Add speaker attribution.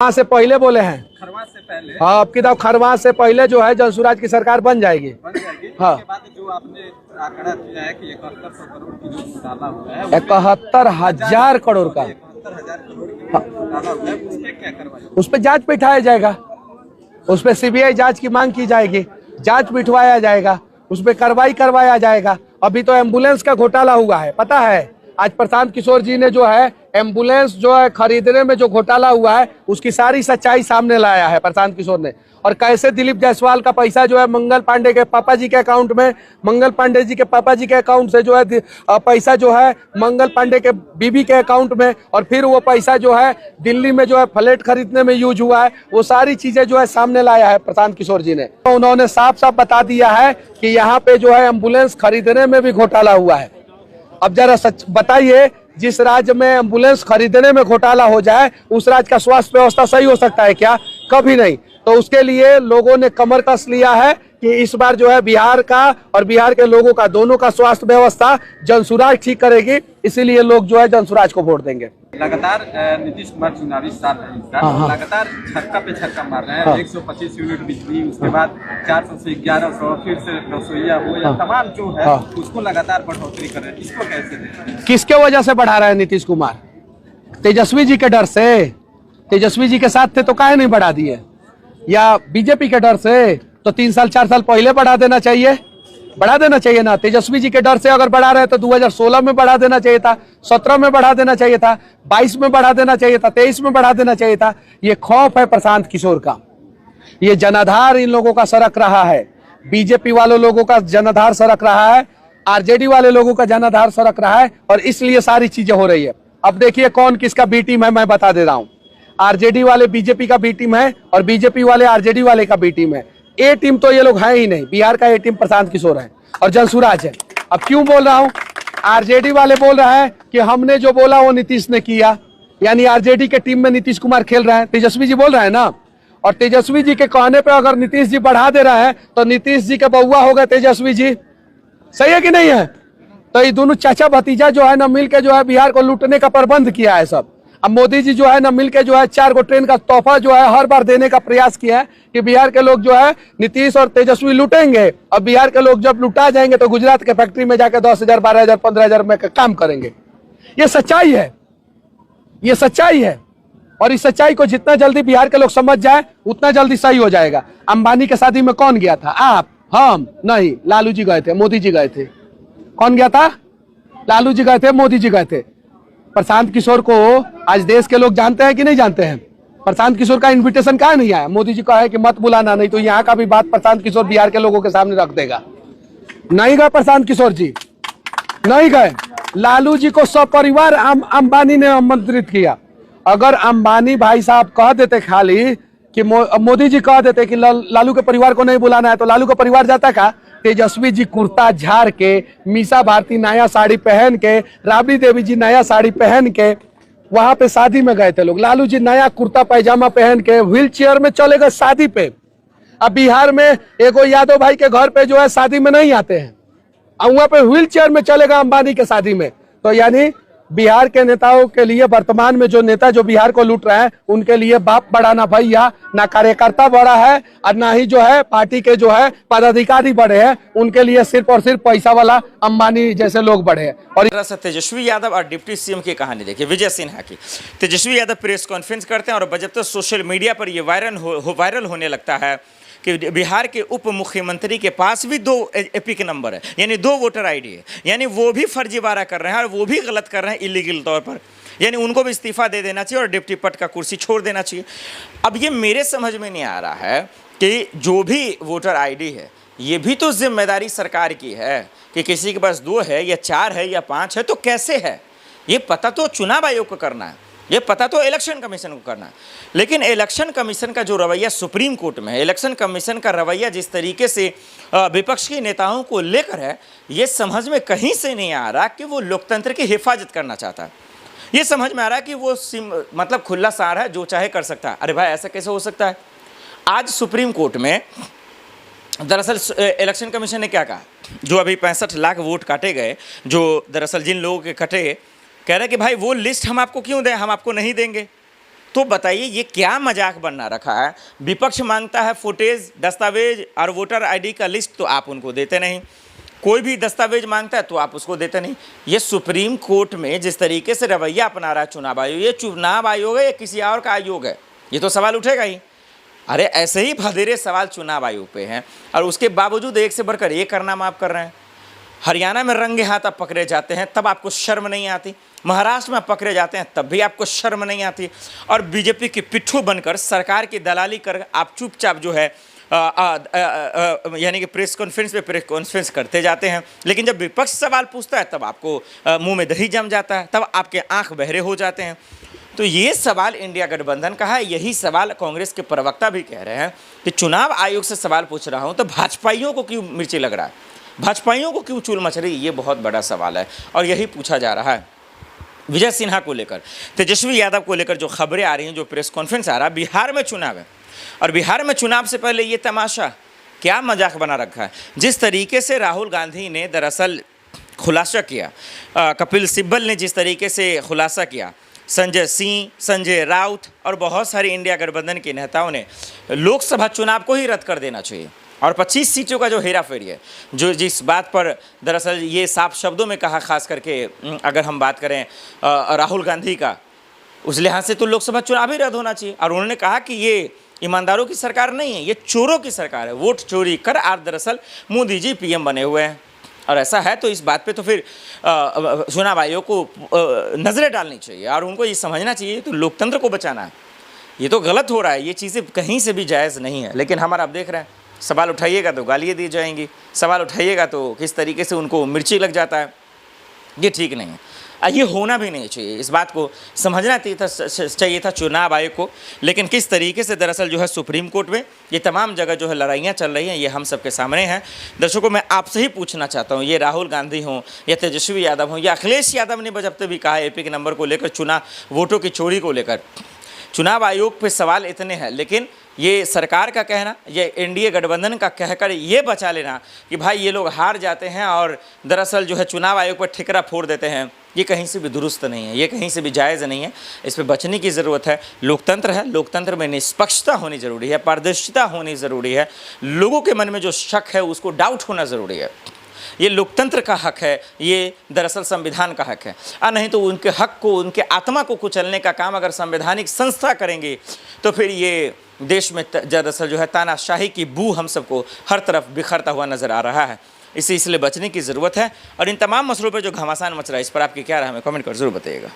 Speaker 1: खरवास से पहले बोले हैं।
Speaker 2: खरवास से पहले?
Speaker 1: हाँ, अब की तो खरवास से पहले जो है जनसुराज की सरकार बन जाएगी। हाँ,
Speaker 2: उसके बाद जो आपने आंकड़ा दिया है कि 7100 करोड़ की जो घोटाला हुआ है,
Speaker 1: 71,000 करोड़ का,
Speaker 2: 71,000 करोड़ की घोटाला हुआ है, उसमें क्या करवाया?
Speaker 1: उस पर जांच बिठाया जाएगा, उस पर सीबीआई जांच की मांग की जाएगी, जांच बिठवाया जाएगा, उस पर कार्रवाई करवाया जाएगा। अभी तो एम्बुलेंस का घोटाला हुआ है, पता है? आज प्रशांत किशोर जी ने जो है एम्बुलेंस जो है खरीदने में जो घोटाला हुआ है उसकी सारी सच्चाई सामने लाया है प्रशांत किशोर ने। और कैसे दिलीप जायसवाल का पैसा जो है मंगल पांडे के पापा जी के अकाउंट में, मंगल पांडे जी के पापा जी के अकाउंट से जो है पैसा जो है मंगल पांडे के बीबी के अकाउंट में, और फिर वो पैसा जो है दिल्ली में जो है फ्लैट खरीदने में यूज हुआ है, वो सारी चीजें जो है सामने लाया है प्रशांत किशोर जी ने। तो उन्होंने साफ साफ बता दिया है कि यहाँ पे जो है एम्बुलेंस खरीदने में भी घोटाला हुआ है। अब जरा सच बताइए, जिस राज्य में एम्बुलेंस खरीदने में घोटाला हो जाए उस राज्य का स्वास्थ्य व्यवस्था सही हो सकता है क्या? कभी नहीं। तो उसके लिए लोगों ने कमर कस लिया है कि इस बार जो है बिहार का और बिहार के लोगों का दोनों का स्वास्थ्य व्यवस्था जनसुराज ठीक करेगी, इसीलिए लोग जो है जनसुराज को वोट देंगे।
Speaker 2: लगातार नीतीश कुमार चुनावी साल है इसका, लगातार छक्का पे छक्का मार रहे हैं। 125 यूनिट बिजली, उसके बाद 400 से 1100, फिर से रसोईया हो या तमाम जो है उसको लगातार बढ़ोतरी कर रहे हैं। इसको कैसे देखें?
Speaker 1: किसके वजह से बढ़ा रहे हैं नीतीश कुमार? तेजस्वी जी के डर से? तेजस्वी जी के साथ थे तो काहे नहीं बढ़ा दिए? या बीजेपी के डर से? तो 3 साल 4 साल पहले बढ़ा देना चाहिए, बढ़ा देना चाहिए ना। तेजस्वी जी के डर से अगर बढ़ा रहे तो 2016 में बढ़ा देना चाहिए था, 17 में बढ़ा देना चाहिए था, 22 में बढ़ा देना चाहिए था, 23 में बढ़ा देना चाहिए था। ये खौफ है प्रशांत किशोर का, ये जनाधार इन लोगों का सरक रहा है, बीजेपी वाले लोगों का जनाधार सरक रहा है, आरजेडी वाले लोगों का जनाधार सरक रहा है, और इसलिए सारी चीजें हो रही है। अब देखिए कौन किसका बी टीम है, मैं बता दे रहा हूं। आरजेडी वाले बीजेपी का बी टीम है और बीजेपी वाले आरजेडी वाले का बी टीम है। ए टीम तो ये लोग हैं ही नहीं। बिहार का ए टीम प्रशांत किशोर है और जनसुराज है। अब क्यों बोल रहा हूं? आरजेडी वाले बोल रहे हैं कि हमने जो बोला वो नीतीश ने किया, यानी आरजेडी के टीम में नीतीश कुमार खेल रहे हैं, तेजस्वी जी बोल रहे हैं ना। और तेजस्वी जी के कहने पे अगर नीतीश जी बढ़ा दे रहे हैं तो नीतीश जी के बउआ हो गए तेजस्वी जी। सही है कि नहीं है? तो ये दोनों चाचा भतीजा जो है ना मिलकर जो है बिहार को लूटने का प्रबंध किया है सब। अब मोदी जी जो है ना मिलकर जो है 4 गो ट्रेन का तोहफा जो है हर बार देने का प्रयास किया है कि बिहार के लोग जो है नीतीश और तेजस्वी लूटेंगे, और बिहार के लोग जब लुटा जाएंगे तो गुजरात के फैक्ट्री में जाकर 10,000, 12,000, 15,000 में काम करेंगे। ये सच्चाई है, ये सच्चाई है। और इस सच्चाई को जितना जल्दी बिहार के लोग समझ जाए उतना जल्दी सही हो जाएगा। अंबानी के शादी में कौन गया था? आप? हम नहीं, लालू जी गए थे, मोदी जी गए थे। कौन गया था? लालू जी गए थे, मोदी जी गए थे। प्रशांत किशोर को आज देश के लोग जानते हैं कि नहीं जानते हैं? प्रशांत किशोर का इनविटेशन कहाँ नहीं आया? मोदी जी कहा है कि मत बुलाना, नहीं तो यहाँ का भी बात प्रशांत किशोर बिहार के लोगों के सामने रख देगा। नहीं गए प्रशांत किशोर जी, नहीं गए। लालू जी को सपरिवार अंबानी ने आमंत्रित किया। अगर अंबानी भाई साहब कह देते खाली कि मोदी जी कह देते कि लालू के परिवार को नहीं बुलाना है, तो लालू का परिवार जाता का? तेजस्वी जी कुर्ता झाड़ के, मीसा भारती नया साड़ी पहन के, राबड़ी देवी जी नया साड़ी पहन के वहां पे शादी में गए थे लोग। लालू जी नया कुर्ता पैजामा पहन के व्हील चेयर में चले गए शादी पे। अब बिहार में एगो यादव भाई के घर पे जो है शादी में नहीं आते हैं, अब वहां पे व्हील चेयर में चलेगा अंबानी के शादी में। तो यानी बिहार के नेताओं के लिए, वर्तमान में जो नेता जो बिहार को लूट रहे हैं उनके लिए बाप बड़ा ना भैया, ना कार्यकर्ता बड़ा है और ना ही जो है पार्टी के जो है पदाधिकारी बड़े हैं। उनके लिए सिर्फ और सिर्फ पैसा वाला अंबानी जैसे लोग बड़े हैं। और
Speaker 3: तेजस्वी यादव और डिप्टी सीएम की कहानी देखिए, विजय सिन्हा की। तेजस्वी यादव प्रेस कॉन्फ्रेंस करते हैं और बजट सोशल मीडिया पर ये वायरल होने लगता है कि बिहार के उप मुख्यमंत्री के पास भी 2 एपिक नंबर है, यानी 2 वोटर आईडी है, यानी वो भी फर्जीवाड़ा कर रहे हैं और वो भी गलत कर रहे हैं इलीगल तौर पर, यानी उनको भी इस्तीफा दे देना चाहिए और डिप्टी पद का कुर्सी छोड़ देना चाहिए। अब ये मेरे समझ में नहीं आ रहा है कि जो भी वोटर आईडी है ये भी तो जिम्मेदारी सरकार की है कि किसी के पास 2 है या 4 है या 5 है तो कैसे है, ये पता तो चुनाव आयोग को करना है, ये पता तो इलेक्शन कमीशन को करना है। लेकिन इलेक्शन कमीशन का जो रवैया सुप्रीम कोर्ट में है, इलेक्शन कमीशन का रवैया जिस तरीके से विपक्ष के नेताओं को लेकर है, ये समझ में कहीं से नहीं आ रहा कि वो लोकतंत्र की हिफाजत करना चाहता है। ये समझ में आ रहा है कि वो मतलब खुला सार है, जो चाहे कर सकता है। अरे भाई ऐसा कैसे हो सकता है? आज सुप्रीम कोर्ट में दरअसल इलेक्शन कमीशन ने क्या कहा, जो अभी 65 लाख वोट काटे गए, जो दरअसल जिन लोगों के कटे, कह रहे कि भाई वो लिस्ट हम आपको क्यों दें, हम आपको नहीं देंगे। तो बताइए ये क्या मजाक बनना रखा है। विपक्ष मांगता है फुटेज, दस्तावेज और वोटर आईडी का लिस्ट, तो आप उनको देते नहीं। कोई भी दस्तावेज मांगता है तो आप उसको देते नहीं। ये सुप्रीम कोर्ट में जिस तरीके से रवैया अपना रहा है चुनाव आयोग, ये चुनाव आयोग है या किसी और का आयोग है, ये तो सवाल उठेगा ही। अरे ऐसे ही भदेरे सवाल चुनाव आयोग पे हैं और उसके बावजूद एक से बढ़कर एक करना माफ कर रहे हैं। हरियाणा में रंगे हाथ आप पकड़े जाते हैं तब आपको शर्म नहीं आती, महाराष्ट्र में पकड़े जाते हैं तब भी आपको शर्म नहीं आती, और बीजेपी के पिट्ठू बनकर सरकार की दलाली कर आप चुपचाप जो है यानी कि प्रेस कॉन्फ्रेंस करते जाते हैं। लेकिन जब विपक्ष सवाल पूछता है तब आपको मुंह में दही जम जाता है, तब आपके आंख बहरे हो जाते हैं। तो ये सवाल इंडिया गठबंधन का है। यही सवाल कांग्रेस के प्रवक्ता भी कह रहे हैं कि चुनाव आयोग से सवाल पूछ रहा हूँ तो भाजपाइयों को क्यों मिर्ची लग रहा है, भाजपाइयों को क्यों चूल मच रही है, ये बहुत बड़ा सवाल है और यही पूछा जा रहा है। विजय सिन्हा को लेकर, तेजस्वी यादव को लेकर जो खबरें आ रही हैं, जो प्रेस कॉन्फ्रेंस आ रहा है, बिहार में चुनाव है और बिहार में चुनाव से पहले ये तमाशा क्या मजाक बना रखा है। जिस तरीके से राहुल गांधी ने दरअसल खुलासा किया, कपिल सिब्बल ने जिस तरीके से खुलासा किया, संजय सिंह, संजय राउत और बहुत सारे इंडिया गठबंधन के नेताओं ने लोकसभा चुनाव को ही रद्द कर देना चाहिए और 25 सीटों का जो हेरा फेरी है, जो जिस बात पर दरअसल ये साफ शब्दों में कहा, खास करके अगर हम बात करें राहुल गांधी का, उस लिहाज से तो लोकसभा चुनाव ही रद्द होना चाहिए। और उन्होंने कहा कि ये ईमानदारों की सरकार नहीं है, ये चोरों की सरकार है, वोट चोरी कर आज दरअसल मोदी जी पीएम बने हुए हैं। और ऐसा है तो इस बात पे तो फिर चुनाव आयोग को नज़रें डालनी चाहिए और उनको ये समझना चाहिए तो लोकतंत्र को बचाना है। ये तो गलत हो रहा है, ये चीज़ें कहीं से भी जायज़ नहीं है। लेकिन हमारा आप देख रहे हैं, सवाल उठाइएगा तो गालियाँ दी जाएंगी, सवाल उठाइएगा तो किस तरीके से उनको मिर्ची लग जाता है, ये ठीक नहीं है। ये होना भी नहीं चाहिए, इस बात को समझना चाहिए था चुनाव आयोग को। लेकिन किस तरीके से दरअसल जो है सुप्रीम कोर्ट में ये तमाम जगह जो है लड़ाइयाँ चल रही हैं, ये हम सबके सामने हैं। दर्शकों, मैं आपसे ही पूछना चाहता हूँ, ये राहुल गांधी हों या तेजस्वी यादव हों या अखिलेश यादव ने बजबते भी कहा एपी के नंबर को लेकर, चुनाव वोटों की चोरी को लेकर, चुनाव आयोग पे सवाल इतने हैं, लेकिन ये सरकार का कहना, ये एनडीए गठबंधन का कहकर ये बचा लेना कि भाई ये लोग हार जाते हैं और दरअसल जो है चुनाव आयोग पर ठिकरा फोड़ देते हैं, ये कहीं से भी दुरुस्त नहीं है, ये कहीं से भी जायज़ नहीं है। इस पर बचने की ज़रूरत है। लोकतंत्र है, लोकतंत्र में निष्पक्षता होनी ज़रूरी है, पारदर्शिता होनी ज़रूरी है, लोगों के मन में जो शक है उसको डाउट होना ज़रूरी है। ये लोकतंत्र का हक है, ये दरअसल संविधान का हक है। नहीं तो उनके हक को, उनके आत्मा को कुचलने का काम अगर संवैधानिक संस्था करेंगे तो फिर ये देश में दरअसल जो है तानाशाही की बू हम सबको हर तरफ बिखरता हुआ नज़र आ रहा है। इसलिए बचने की ज़रूरत है। और इन तमाम मसलों पर जो घमासान मच रहा है, इस पर आपकी क्या राय है, हमें कमेंट कर ज़रूर बताइएगा।